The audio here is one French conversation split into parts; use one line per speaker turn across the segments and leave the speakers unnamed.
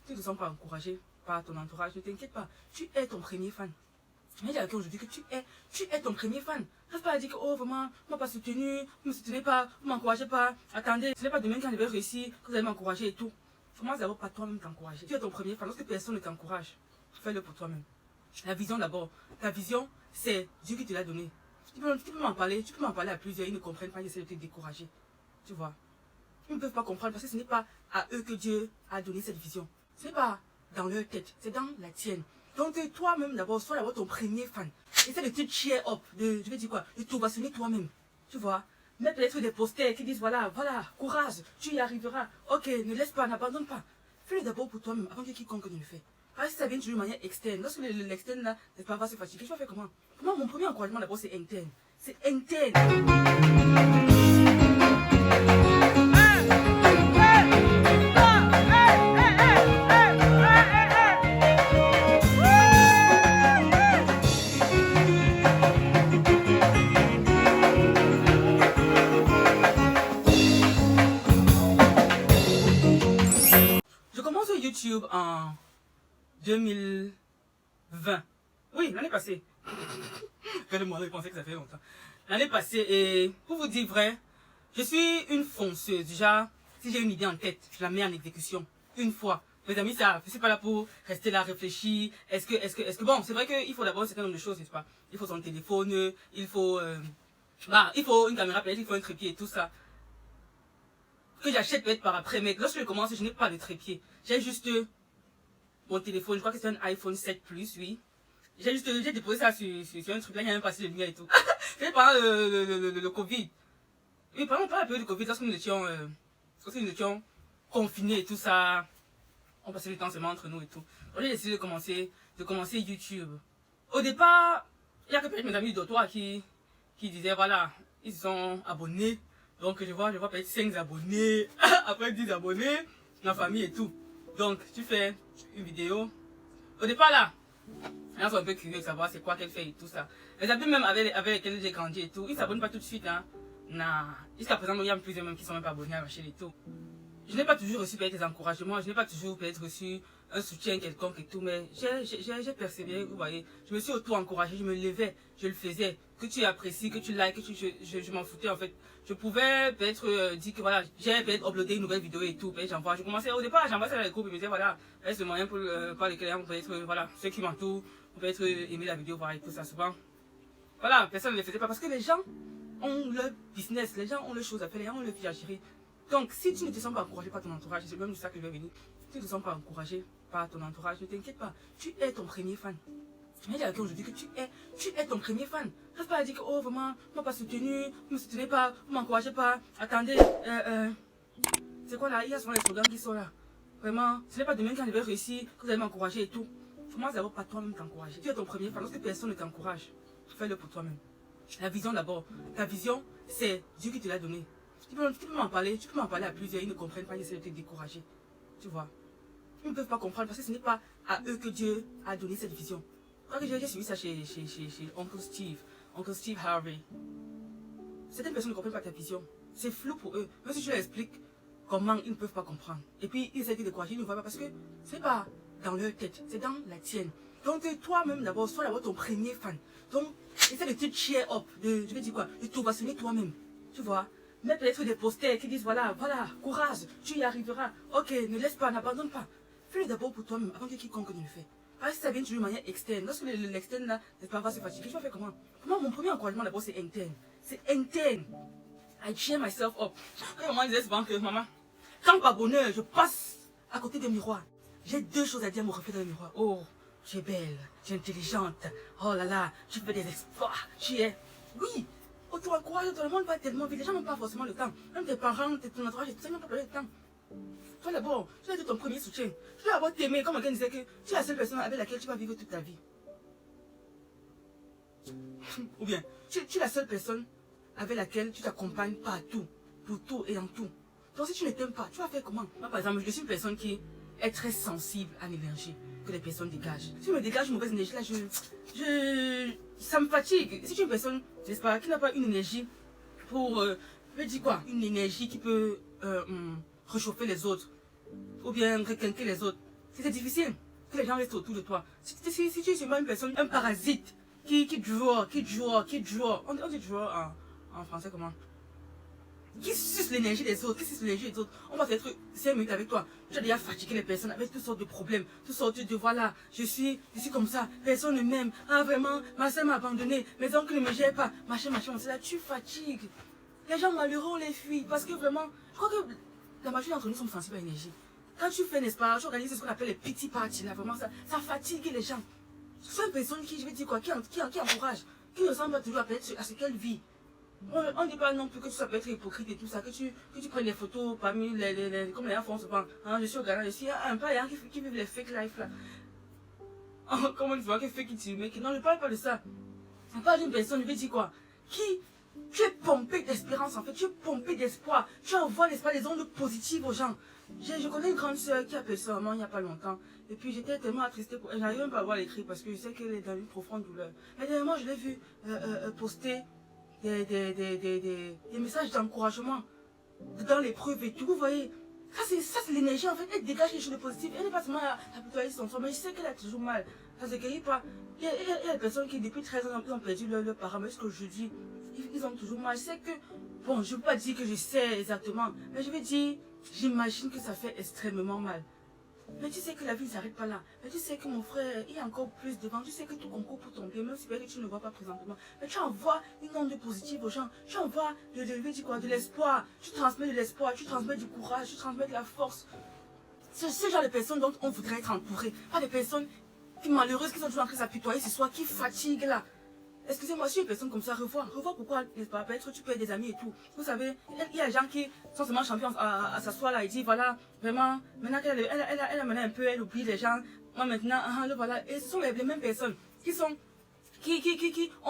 tu ne te sens pas encouragé par ton entourage, ne t'inquiète pas. Tu es ton premier fan. Mais il y a quelqu'un aujourd'hui que tu es ton premier fan. Reste pas à dire que, oh, vraiment, vous m'avez pas soutenu, vous ne me soutenez pas, vous ne m'encouragez pas. Attendez, ce n'est pas demain quand je vais réussir que vous allez m'encourager et tout. Commence d'abord par toi-même t'encourager. Tu es ton premier fan. Lorsque personne ne t'encourage, fais-le pour toi-même. La vision d'abord. Ta vision, c'est Dieu qui te l'a donné. Tu peux m'en parler à plusieurs, ils ne comprennent pas, ils essaient de te décourager. Tu vois. Ils ne peuvent pas comprendre parce que ce n'est pas à eux que Dieu a donné cette vision. Ce n'est pas dans leur tête, c'est dans la tienne. Donc toi-même d'abord, sois d'abord ton premier fan. Essaie de te cheer up, je vais dire quoi, de t'ovationner toi-même. Tu vois. Mets peut-être des posters qui disent voilà, courage, tu y arriveras. Ok, ne laisse pas, n'abandonne pas. Fais-le d'abord pour toi-même avant que quiconque ne le fait. Parce que ça vient toujours de manière externe. Lorsque l'externe là, n'est pas va se fatiguer, je vais faire comment? Pour moi, mon premier encouragement d'abord, c'est interne. C'est interne. Je commence sur YouTube en 2020. Oui, l'année passée. Regardez-moi, je pensais que ça fait longtemps. L'année passée, et pour vous dire vrai, je suis une fonceuse. Déjà, si j'ai une idée en tête, je la mets en exécution. Une fois. Mes amis, ça, je suis pas là pour rester là, réfléchir. Est-ce que, bon, c'est vrai qu'il faut d'abord un certain nombre de choses, n'est-ce pas? Il faut son téléphone, il faut une caméra, peut-être, il faut un trépied et tout ça. Que j'achète peut-être par après, mais lorsque je commence, je n'ai pas de trépied. J'ai juste mon téléphone, je crois que c'est un iPhone 7 Plus, oui. J'ai déposé ça sur un truc, là, il y a même passé de lumière et tout. C'est pendant le Covid. Oui, pendant la période de Covid, lorsque nous étions confinés et tout ça, on passait le temps seulement entre nous et tout. Donc j'ai décidé de commencer YouTube. Au départ, il y a que peut-être mes amis d'autour qui disaient, voilà, ils sont abonnés. Donc je vois peut-être 5 abonnés, après 10 abonnés, ma famille et tout. Donc tu fais une vidéo. Au départ là, les gens sont un peu curieux de savoir c'est quoi qu'elle fait et tout ça. Les amis même avec lesquels j'ai grandi et tout, ils s'abonnent pas tout de suite. Hein. Non. Jusqu'à présent, il y a plusieurs même qui sont même pas abonnés à ma chaîne et tout. Je n'ai pas toujours reçu peut-être des encouragements, je n'ai pas toujours peut-être reçu un soutien quelconque et tout, mais j'ai persévéré, vous voyez. Je me suis auto-encouragé, je me levais, je le faisais. Que tu apprécies, que tu likes, que je m'en foutais en fait. Je pouvais peut-être dire que voilà, j'ai peut-être uploadé une nouvelle vidéo et tout, peut-être j'envoie. Je commençais au départ, j'envoie ça dans les groupes et je me disais voilà, c'est le moyen par lequel les gens peut-être, voilà, ceux qui m'entourent, peut-être aimer la vidéo, voilà, et tout ça souvent. Voilà, personne ne le faisait pas parce que les gens ont leur business, les gens ont leurs choses à faire, les gens ont leur vie à gérer. Donc, si tu ne te sens pas encouragé par ton entourage, c'est même de ça que je vais venir. Si tu ne te sens pas encouragé par ton entourage, ne t'inquiète pas. Tu es ton premier fan. Mais il y a quelqu'un aujourd'hui que tu es ton premier fan. Reste pas à dire que, oh, vraiment, vous m'avez pas soutenu, vous ne me soutenez pas, vous ne m'encouragez pas. Attendez, c'est quoi là? Il y a souvent les slogans qui sont là. Vraiment, ce n'est pas demain quand je vais réussir que vous allez m'encourager et tout. Commence d'abord par toi-même t'encourager. Tu es ton premier fan. Lorsque personne ne t'encourage, fais-le pour toi-même. La vision d'abord. Ta vision, c'est Dieu qui te l'a donné. Tu peux m'en parler à plusieurs, ils ne comprennent pas, ils essaient de te décourager. Tu vois. Ils ne peuvent pas comprendre parce que ce n'est pas à eux que Dieu a donné cette vision. Je crois que j'ai suivi ça chez Uncle Steve Harvey. Certaines personnes ne comprennent pas ta vision. C'est flou pour eux. Même si je leur explique comment, ils ne peuvent pas comprendre. Et puis ils essaient de te décourager, ils ne voient pas parce que ce n'est pas dans leur tête, c'est dans la tienne. Donc toi-même d'abord, sois d'abord ton premier fan. Donc essaie de te cheer up, je vais dire quoi, de t'ovationner toi-même. Tu vois. Mets peut-être des posters qui disent voilà, courage, tu y arriveras. Ok, ne laisse pas, n'abandonne pas. Fais-le d'abord pour toi-même avant que quiconque ne le fait. Parce que ça vient toujours de manière externe. Lorsque l'externe là, n'est pas va se fatiguer, je vais faire comment? Pour moi, mon premier encouragement d'abord, c'est interne. C'est interne. I cheer myself up. Quand maman disait souvent que maman, quand par bonheur, je passe à côté des miroirs, j'ai deux choses à dire à mon reflet dans le miroir. Oh, tu es belle, tu es intelligente. Oh là là, tu fais des exploits. Tu es. Oui! Auto-encourage, tout le monde va tellement vite. Les gens n'ont pas forcément le temps. Même tes parents, ton entourage, tout ça, ils n'ont pas le temps. Toi d'abord, tu dois être ton premier soutien. Tu dois d'abord t'aimer, comme quelqu'un disait que tu es la seule personne avec laquelle tu vas vivre toute ta vie. Ou bien, tu es la seule personne avec laquelle tu t'accompagnes partout, pour tout et en tout. Donc si tu ne t'aimes pas, tu vas faire comment? Moi par exemple, je suis une personne qui est très sensible à l'énergie que les personnes dégagent. Si je me dégage une mauvaise énergie, là, ça me fatigue. Si tu es une personne, j'espère, qui n'a pas une énergie pour, je veux dire quoi, une énergie qui peut réchauffer les autres, ou bien requinquer les autres, c'est difficile que les gens restent autour de toi. Si tu es seulement une personne, un parasite, qui draw. On dit draw en français comment? Qui suce l'énergie des autres, on va être 5 minutes avec toi. Tu as déjà fatigué les personnes avec toutes sortes de problèmes, toutes sortes de voilà, je suis comme ça, personne ne m'aime, ah vraiment, ma soeur m'a abandonné, mes oncles ne me gèrent pas, machin, c'est là, tu fatigues. Les gens malheureux, on les fuit, parce que vraiment, je crois que la majorité d'entre nous sommes sensibles à l'énergie. Quand tu fais, n'est-ce pas, tu organises ce qu'on appelle les pity parties, là, vraiment, ça fatigue les gens. Ce sont des personnes qui, je vais dire quoi, qui encouragent, qui ne ressemblent pas toujours à ce qu'elles vivent. On ne dit pas non plus que tu peux être hypocrite et tout ça, que tu prennes des photos parmi comme les enfants se pensent. Hein, je suis au Ghana, je suis un peu les gens qui vivent les fake life là. Comment tu vois que fake it, mais non, je parle pas de ça. Je parle d'une personne, je vais dire quoi, tu es pompé d'espérance en fait, tu es pompé d'espoir, tu envoies l'espoir, des ondes positives aux gens. Je connais une grande soeur qui a appelé ça maman il n'y a pas longtemps. Et puis j'étais tellement attristée, je n'arrive même pas à voir l'écrit parce que je sais qu'elle est dans une profonde douleur. Mais dernièrement, je l'ai vu poster des messages d'encouragement dans l'épreuve et tout, vous voyez. Ça c'est l'énergie en fait, elle dégage quelque chose de positif. Elle n'est pas seulement à plutôt son soin, mais je sais qu'elle a toujours mal. Ça se guérit pas. Il y a des personnes qui depuis 13 ans ils ont perdu leurs parents, mais jusqu'aujourd'hui, ils ont toujours mal. Je sais que, bon, je ne veux pas dire que je sais exactement, mais je vais dire, j'imagine que ça fait extrêmement mal. Mais tu sais que la vie ne s'arrête pas là. Mais tu sais que mon frère, il y a encore plus devant. Tu sais que tout concourt pour tomber, même si que tu ne vois pas présentement. Mais tu envoies une onde positive aux gens. Tu envoies de l'espoir. Tu transmets de l'espoir, tu transmets du courage, tu transmets de la force. C'est ce genre de personnes dont on voudrait être entouré. Pas des personnes qui malheureuses, qui sont toujours en train de s'apitoyer ce soir, qui fatiguent là. Excusez-moi, si une personne comme ça, revois pourquoi, peut-être tu peux être des amis et tout. Vous savez, il y a des gens qui sont seulement champions à s'asseoir là et disent, voilà, vraiment, maintenant qu'elle a mené un peu, elle oublie les gens, moi maintenant, le voilà. Et ce sont les mêmes personnes qui ont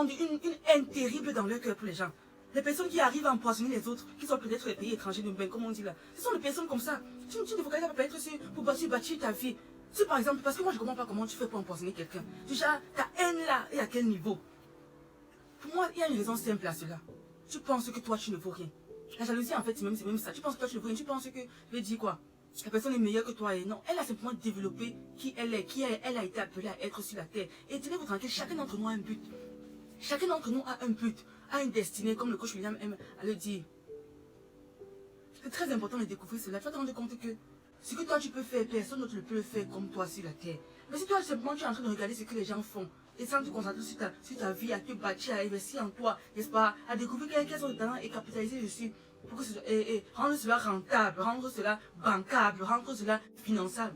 une haine terrible dans leur cœur pour les gens. Les personnes qui arrivent à empoisonner les autres, qui sont peut-être les pays étrangers, comme on dit là. Ce sont des personnes comme ça. Tu ne focalises pas peut-être pour bâtir ta vie. Si par exemple, parce que moi je ne comprends pas comment tu fais pour empoisonner quelqu'un. Déjà, ta haine là, et à quel niveau? Pour moi, il y a une raison simple à cela. Tu penses que toi, tu ne vaux rien. La jalousie, en fait, c'est même ça. Tu penses que toi, tu ne vaux rien. Tu penses que, je vais dire quoi? La personne est meilleure que toi. Et non, elle a simplement développé qui elle est, elle a été appelée à être sur la terre. Et tenez-vous tranquille, chacun d'entre nous a un but. Chacun d'entre nous a un but, a une destinée, comme le coach William aime à le dire. C'est très important de découvrir cela. Tu vas te rendre compte que ce que toi, tu peux faire, personne d'autre ne peut le faire comme toi sur la terre. Mais si toi, simplement, tu es en train de regarder ce que les gens font, et sans te concentrer sur ta vie, à te bâtir, à investir en toi, n'est-ce pas, à découvrir quels sont les talents et capitaliser dessus, pour que et rendre cela rentable, rendre cela bancable, rendre cela finançable.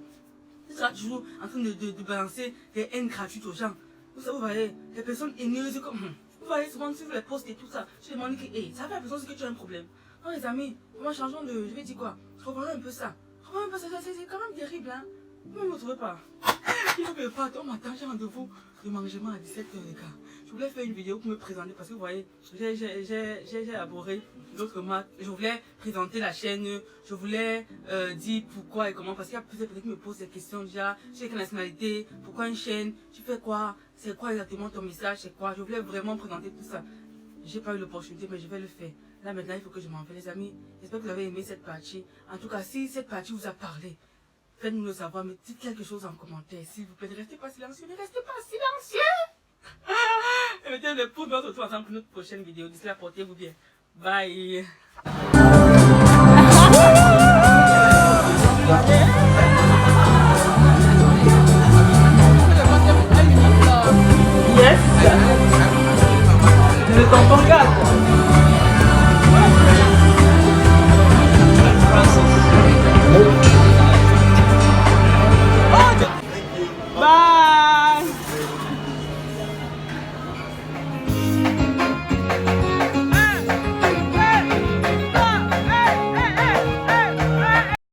Tu seras toujours en train de balancer des haines gratuites aux gens. Vous voyez, les personnes haineuses comme... Vous voyez, souvent sur les posts et tout ça, je demande que, hey, ça fait l'impression que tu as un problème. Non les amis, moi changeons de... Je vais dire quoi, reprenons un peu ça. Reprenons un peu ça, c'est quand même terrible, hein. Vous ne me trouvez pas. Il faut que je parte, on m'attend, j'ai rendez-vous de mangement à 17h les gars. Je voulais faire une vidéo pour me présenter parce que vous voyez, j'ai élaboré d'autres marques. Je voulais présenter la chaîne, je voulais dire pourquoi et comment, parce qu'il y a plusieurs personnes qui me posent des questions déjà. J'ai quelle nationalité, pourquoi une chaîne, tu fais quoi, c'est quoi exactement ton message, c'est quoi. Je voulais vraiment présenter tout ça. J'ai pas eu l'opportunité, mais je vais le faire. Là maintenant, il faut que je m'en vais les amis. J'espère que vous avez aimé cette partie. En tout cas, si cette partie vous a parlé, faites-nous le savoir, mais dites quelque chose en commentaire, s'il vous plaît. Ne restez pas silencieux, ne restez pas silencieux. Et mettez le pouce, on se retrouve ensemble pour notre prochaine vidéo. D'ici là, portez-vous bien. Bye. Yes. Le tampon garde.